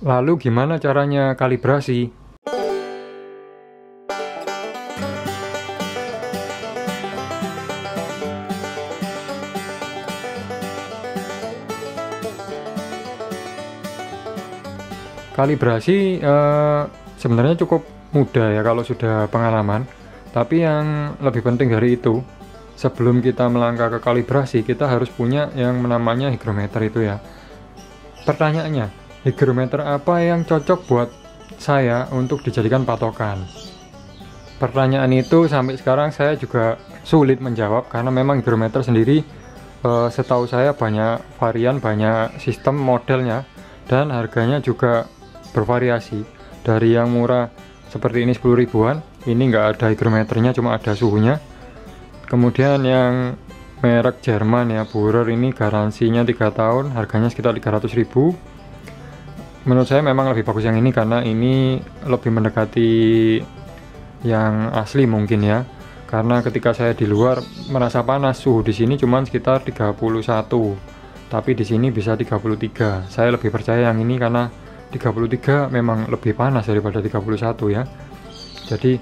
Lalu gimana caranya kalibrasi? Kalibrasi sebenarnya cukup mudah ya kalau sudah pengalaman. Tapi yang lebih penting dari itu, sebelum kita melangkah ke kalibrasi, kita harus punya yang namanya hygrometer itu ya. Pertanyaannya, hygrometer apa yang cocok buat saya untuk dijadikan patokan? Pertanyaan itu sampai sekarang saya juga sulit menjawab, karena memang hygrometer sendiri setahu saya banyak varian, banyak sistem modelnya, dan harganya juga bervariasi. Dari yang murah seperti ini 10 ribuan, ini nggak ada hygrometernya, cuma ada suhunya. Kemudian yang merek Jerman ya, Bohrer, ini garansinya 3 tahun, harganya sekitar 300 ribu. Menurut saya memang lebih bagus yang ini, karena ini lebih mendekati yang asli mungkin ya. Karena ketika saya di luar merasa panas, suhu di sini cuma sekitar 31, tapi di sini bisa 33. Saya lebih percaya yang ini karena 33 memang lebih panas daripada 31 ya. Jadi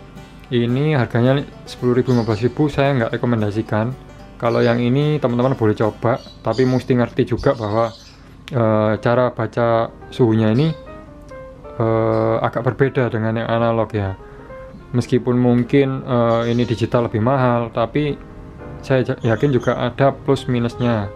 ini harganya 10.000 15.000 saya nggak rekomendasikan. Kalau yang ini teman-teman boleh coba, tapi mesti ngerti juga bahwa cara baca suhunya ini agak berbeda dengan yang analog ya. Meskipun mungkin ini digital lebih mahal, tapi saya yakin juga ada plus minusnya.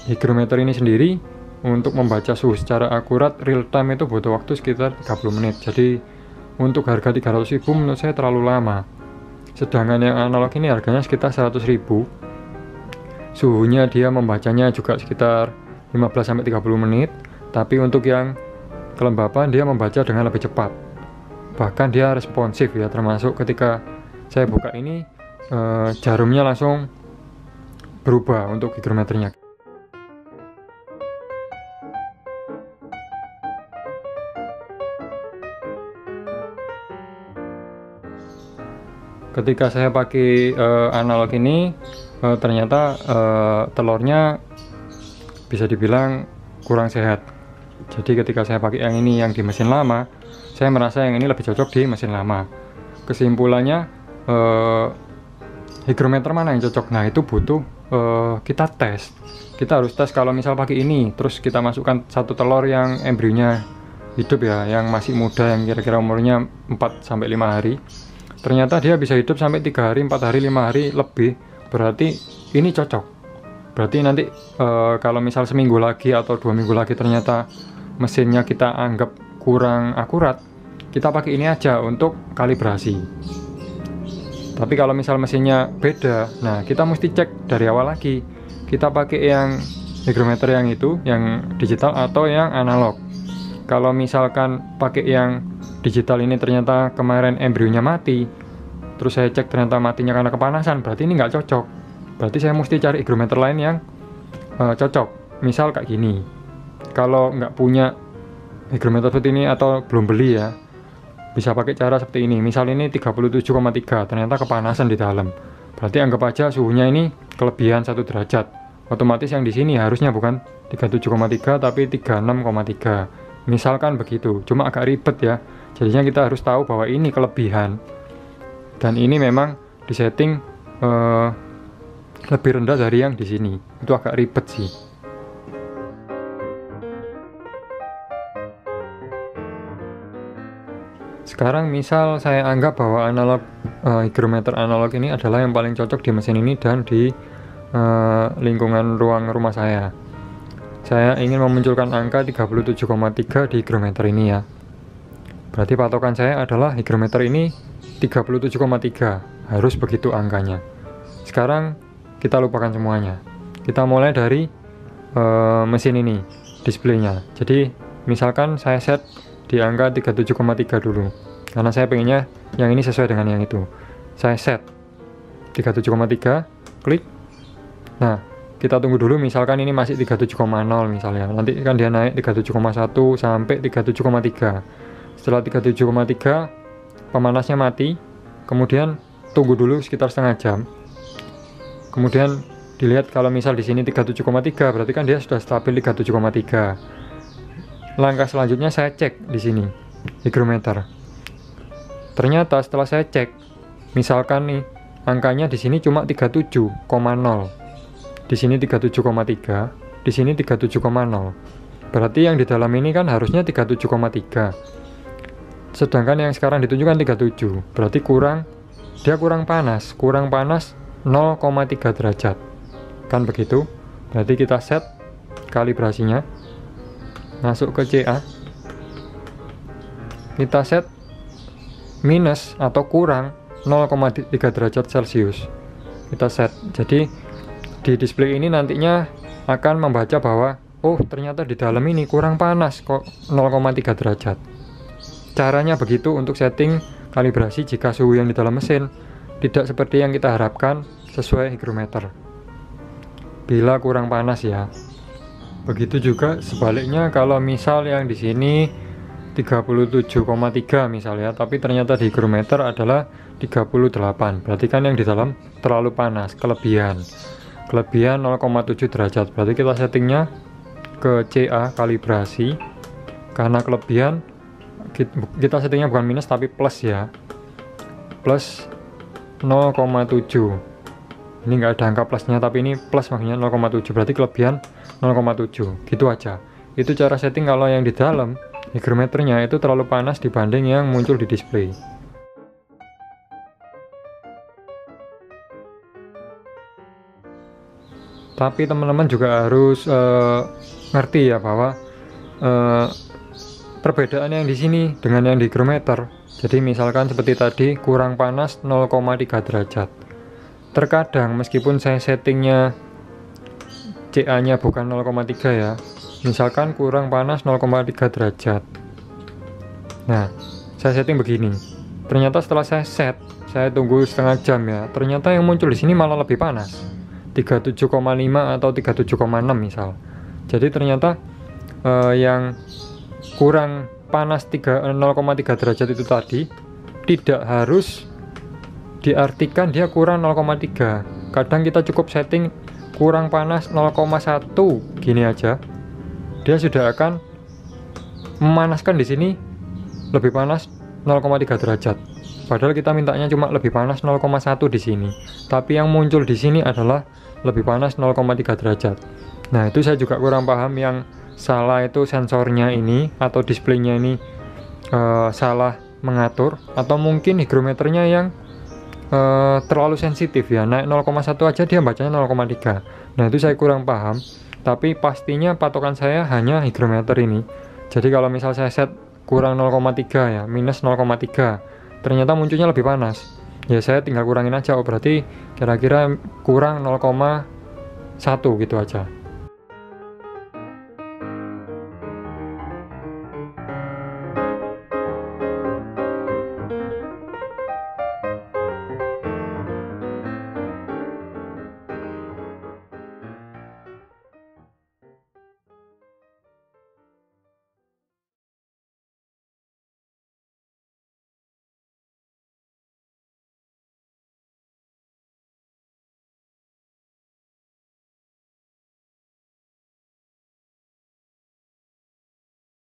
Hygrometer ini sendiri untuk membaca suhu secara akurat real time itu butuh waktu sekitar 30 menit. Jadi untuk harga 300 ribu menurut saya terlalu lama. Sedangkan yang analog ini harganya sekitar 100 ribu. Suhunya dia membacanya juga sekitar 15-30 menit. Tapi untuk yang kelembapan dia membaca dengan lebih cepat. Bahkan dia responsif ya, termasuk ketika saya buka ini jarumnya langsung berubah untuk hygrometernya. Ketika saya pakai analog ini ternyata telurnya bisa dibilang kurang sehat. Jadi ketika saya pakai yang ini yang di mesin lama, saya merasa yang ini lebih cocok di mesin lama. Kesimpulannya hygrometer mana yang cocok? Nah itu butuh kita tes. Kita harus tes kalau misal pakai ini, terus kita masukkan satu telur yang embrionya hidup ya, yang masih muda, yang kira-kira umurnya 4-5 hari. Ternyata dia bisa hidup sampai 3 hari, 4 hari, 5 hari lebih. Berarti ini cocok. Berarti nanti kalau misal seminggu lagi atau 2 minggu lagi ternyata mesinnya kita anggap kurang akurat, kita pakai ini aja untuk kalibrasi. Tapi kalau misal mesinnya beda, nah kita mesti cek dari awal lagi. Kita pakai yang hygrometer yang itu, yang digital atau yang analog. Kalau misalkan pakai yang digital ini ternyata kemarin embrionya mati, terus saya cek ternyata matinya karena kepanasan, berarti ini nggak cocok. Berarti saya mesti cari hygrometer lain yang cocok. Misal kayak gini. Kalau nggak punya hygrometer seperti ini atau belum beli ya, bisa pakai cara seperti ini. Misal ini 37,3, ternyata kepanasan di dalam. Berarti anggap aja suhunya ini kelebihan 1 derajat. Otomatis yang di sini harusnya bukan 37,3 tapi 36,3. Misalkan begitu, cuma agak ribet ya. Jadinya kita harus tahu bahwa ini kelebihan. Dan ini memang disetting lebih rendah dari yang di sini. Itu agak ribet sih. Sekarang misal saya anggap bahwa hygrometer analog ini adalah yang paling cocok di mesin ini dan di lingkungan ruang rumah saya. Saya ingin memunculkan angka 37,3 di hygrometer ini ya. Berarti patokan saya adalah hygrometer ini 37,3. Harus begitu angkanya. Sekarang kita lupakan semuanya. Kita mulai dari mesin ini, displaynya. Jadi misalkan saya set di angka 37,3 dulu. Karena saya pengennya yang ini sesuai dengan yang itu. Saya set 37,3, klik. Nah, kita tunggu dulu, misalkan ini masih 37,0 misalnya. Nanti kan dia naik 37,1 sampai 37,3. Setelah 37,3 pemanasnya mati. Kemudian tunggu dulu sekitar setengah jam. Kemudian Dilihat kalau misal di sini 37,3, berarti kan dia sudah stabil 37,3. Langkah selanjutnya saya cek di sini hygrometer. Ternyata setelah saya cek, misalkan nih angkanya di sini cuma 37,0. Di sini 37,3, di sini 37,0. Berarti yang di dalam ini kan harusnya 37,3. Sedangkan yang sekarang ditunjukkan 37. Berarti dia kurang panas 0,3 derajat. Kan begitu? Berarti kita set kalibrasinya. Masuk ke CA. Kita set minus atau kurang 0,3 derajat Celcius. Kita set. Jadi di display ini nantinya akan membaca bahwa oh ternyata di dalam ini kurang panas kok 0,3 derajat. Caranya begitu untuk setting kalibrasi jika suhu yang di dalam mesin tidak seperti yang kita harapkan sesuai hygrometer. Bila kurang panas ya. Begitu juga sebaliknya kalau misal yang di sini 37,3 misalnya, tapi ternyata di hygrometer adalah 38. Berarti kan yang di dalam terlalu panas, kelebihan 0,7 derajat. Berarti kita settingnya ke CA kalibrasi. Karena kelebihan kita settingnya bukan minus tapi plus ya, plus 0,7. Ini nggak ada angka plusnya, tapi ini plus makanya 0,7, berarti kelebihan 0,7. Gitu aja. Itu cara setting kalau yang di dalam hygrometernya itu terlalu panas dibanding yang muncul di display. Tapi teman-teman juga harus ngerti ya bahwa perbedaan yang di sini dengan yang di hygrometer. Jadi misalkan seperti tadi kurang panas 0,3 derajat. Terkadang meskipun saya settingnya CA-nya bukan 0,3 ya, misalkan kurang panas 0,3 derajat. Nah, saya setting begini. Ternyata setelah saya set, saya tunggu setengah jam ya. Ternyata yang muncul di sini malah lebih panas. 37,5 atau 37,6 misal. Jadi ternyata yang kurang panas 0,3 derajat itu tadi tidak harus diartikan dia kurang 0,3. Kadang kita cukup setting kurang panas 0,1 gini aja, dia sudah akan memanaskan di sini lebih panas 0,3 derajat. Padahal kita mintanya cuma lebih panas 0,1 di sini. Tapi yang muncul di sini adalah lebih panas 0,3 derajat. Nah, itu saya juga kurang paham, yang salah itu sensornya ini atau displaynya ini salah mengatur, atau mungkin hygrometernya yang terlalu sensitif ya, naik 0,1 aja dia bacanya 0,3. Nah, itu saya kurang paham, tapi pastinya patokan saya hanya hygrometer ini. Jadi kalau misal saya set kurang 0,3 ya, minus 0,3, ternyata munculnya lebih panas, ya saya tinggal kurangin aja. Oh berarti kira-kira kurang 0,1 gitu aja.